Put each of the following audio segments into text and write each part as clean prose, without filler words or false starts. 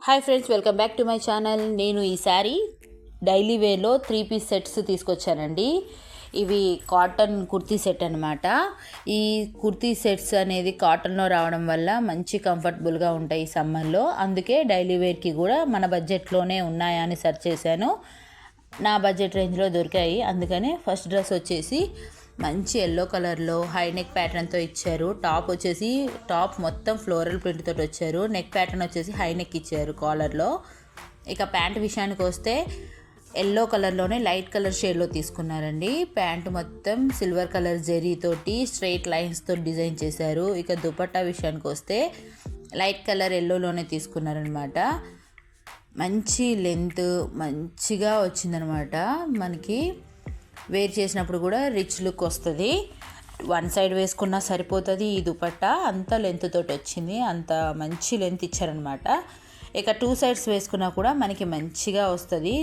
Hi friends, welcome back to my channel. నేను ఈసారి daily వేర్లో 3 piece sets తీసుకొచ్చానండి. ఇవి కాటన్ కుర్తీ సెట్ అనమాట. ఈ కుర్తీ సెట్స్ అనేది కాటన్లో రావడం వల్ల మంచి కంఫర్టబుల్గా ఉంటాయి ఈ సమ్మర్లో. అందుకే డైలీ వేర్కి కూడా మన బడ్జెట్లోనే ఉన్నాయా అని సెర్చ్ చేశాను. నా బడ్జెట్ రేంజ్లో దొరికాయి. అందుకనే ఫస్ట్ డ్రెస్ వచ్చేసి మంచి ఎల్లో కలర్లో హై నెక్ ప్యాటర్న్తో ఇచ్చారు. టాప్ మొత్తం ఫ్లోరల్ ప్రింట్ తోటి వచ్చారు. నెక్ ప్యాటర్న్ వచ్చేసి హై నెక్ ఇచ్చారు కాలర్లో. ఇక ప్యాంట్ విషయానికి వస్తే ఎల్లో కలర్లోనే లైట్ కలర్ షేడ్లో తీసుకున్నారండి. ప్యాంట్ మొత్తం సిల్వర్ కలర్ జెరీతోటి స్ట్రైట్ లైన్స్తో డిజైన్ చేశారు. ఇక దుపట్టా విషయానికి వస్తే లైట్ కలర్ ఎల్లోలోనే తీసుకున్నారనమాట. మంచి లెంత్ మంచిగా వచ్చిందనమాట. మనకి వేర్ చేసినప్పుడు కూడా రిచ్ లుక్ వస్తుంది. వన్ సైడ్ వేసుకున్నా సరిపోతుంది. ఈ దుపట్టా అంత లెంత్ తోటి వచ్చింది, అంత మంచి లెంత్ ఇచ్చారనమాట. ఇక 2 సైడ్స్ వేసుకున్నా కూడా మనకి మంచిగా వస్తుంది.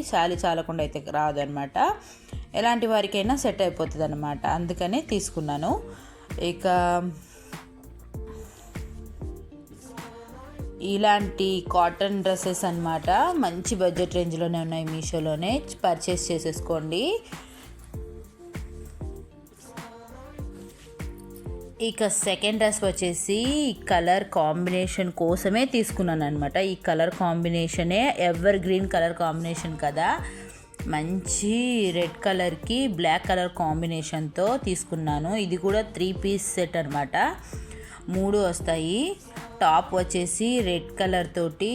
చాలకుండా అయితే రాదు అనమాట. ఎలాంటి వారికైనా సెట్ అయిపోతుంది అనమాట. అందుకనే తీసుకున్నాను. ఇక ఇలాంటి కాటన్ డ్రెస్సెస్ అనమాట మంచి బడ్జెట్ రేంజ్లోనే ఉన్నాయి. మీషోలోనే పర్చేస్ చేసేసుకోండి. ఇక సెకండ్ డ్రెస్ వచ్చేసి కలర్ కాంబినేషన్ కోసమే తీసుకున్నాను అనమాట. ఈ కలర్ కాంబినేషనే ఎవర్ గ్రీన్ కలర్ కాంబినేషన్ కదా. మంచి రెడ్ కలర్కి బ్లాక్ కలర్ కాంబినేషన్తో తీసుకున్నాను. ఇది కూడా 3 పీస్ సెట్ అనమాట. 3 వస్తాయి. టాప్ వచ్చేసి రెడ్ కలర్ తోటి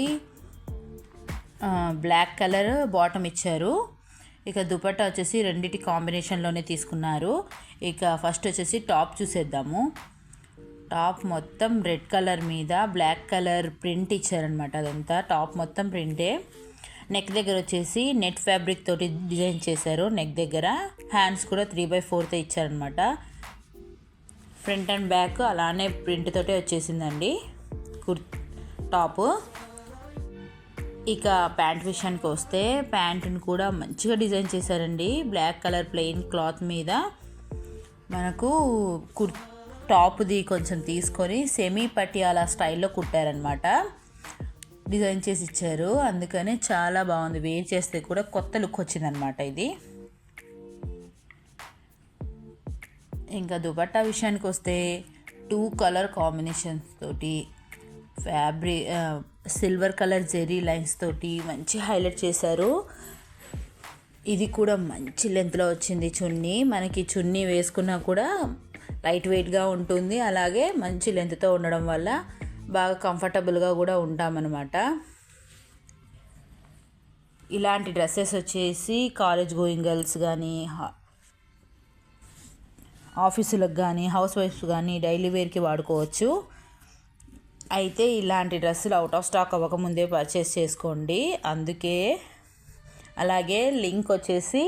బ్లాక్ కలర్ బాటమ్ ఇచ్చారు. ఇక దుపట్టా వచ్చేసి రెండిటి కాంబినేషన్లోనే తీసుకున్నారు. ఇక ఫస్ట్ వచ్చేసి టాప్ చూసేద్దాము. టాప్ మొత్తం రెడ్ కలర్ మీద బ్లాక్ కలర్ ప్రింట్ ఇచ్చారనమాట. అదంతా టాప్ మొత్తం ప్రింటే. నెక్ దగ్గర వచ్చేసి నెట్ ఫ్యాబ్రిక్ తోటి డిజైన్ చేశారు. నెక్ దగ్గర హ్యాండ్స్ కూడా 3/4 ఇచ్చారనమాట. ఫ్రంట్ అండ్ బ్యాక్ అలానే ప్రింట్ తోటే వచ్చేసిందండి టాప్. ఇక ప్యాంట్ విషయానికి వస్తే ప్యాంటుని కూడా మంచిగా డిజైన్ చేశారండి. బ్లాక్ కలర్ ప్లెయిన్ క్లాత్ మీద మనకు టాప్ది కొంచెం తీసుకొని సెమీ పటియాలా స్టైల్లో కుట్టారనమాట. డిజైన్ చేసి ఇచ్చారు. అందుకనే చాలా బాగుంది. వేర్ చేస్తే కూడా కొత్త లుక్ వచ్చిందనమాట ఇది. ఇంకా దుపట్టా విషయానికి వస్తే 2 కలర్ కాంబినేషన్స్ తోటి సిల్వర్ కలర్ జెరీ లైన్స్ తోటి మంచి హైలైట్ చేశారు. ఇది కూడా మంచి లెంత్లో వచ్చింది చున్నీ. మనకి చున్నీ వేసుకున్నా కూడా లైట్ వెయిట్గా ఉంటుంది. అలాగే మంచి లెంత్తో ఉండడం వల్ల బాగా కంఫర్టబుల్గా కూడా ఉంటామన్నమాట. ఇలాంటి డ్రెస్సెస్ వచ్చేసి కాలేజ్ గోయింగ్ గర్ల్స్ కానీ, ఆఫీసులకు కానీ, హౌస్ వైఫ్స్ కానీ డైలీ వేర్కి వాడుకోవచ్చు. అయితే ఇలాంటి డ్రెస్సులు అవుట్ ఆఫ్ స్టాక్ అవ్వకముందే పర్చేస్ చేసుకోండి. అలాగే లింక్ వచ్చేసి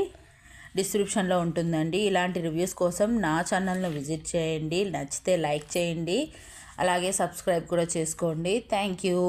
డిస్క్రిప్షన్లో ఉంటుందండి. ఇలాంటి రివ్యూస్ కోసం నా ఛానల్ను విజిట్ చేయండి. నచ్చితే లైక్ చేయండి. అలాగే సబ్స్క్రైబ్ కూడా చేసుకోండి. Thank you.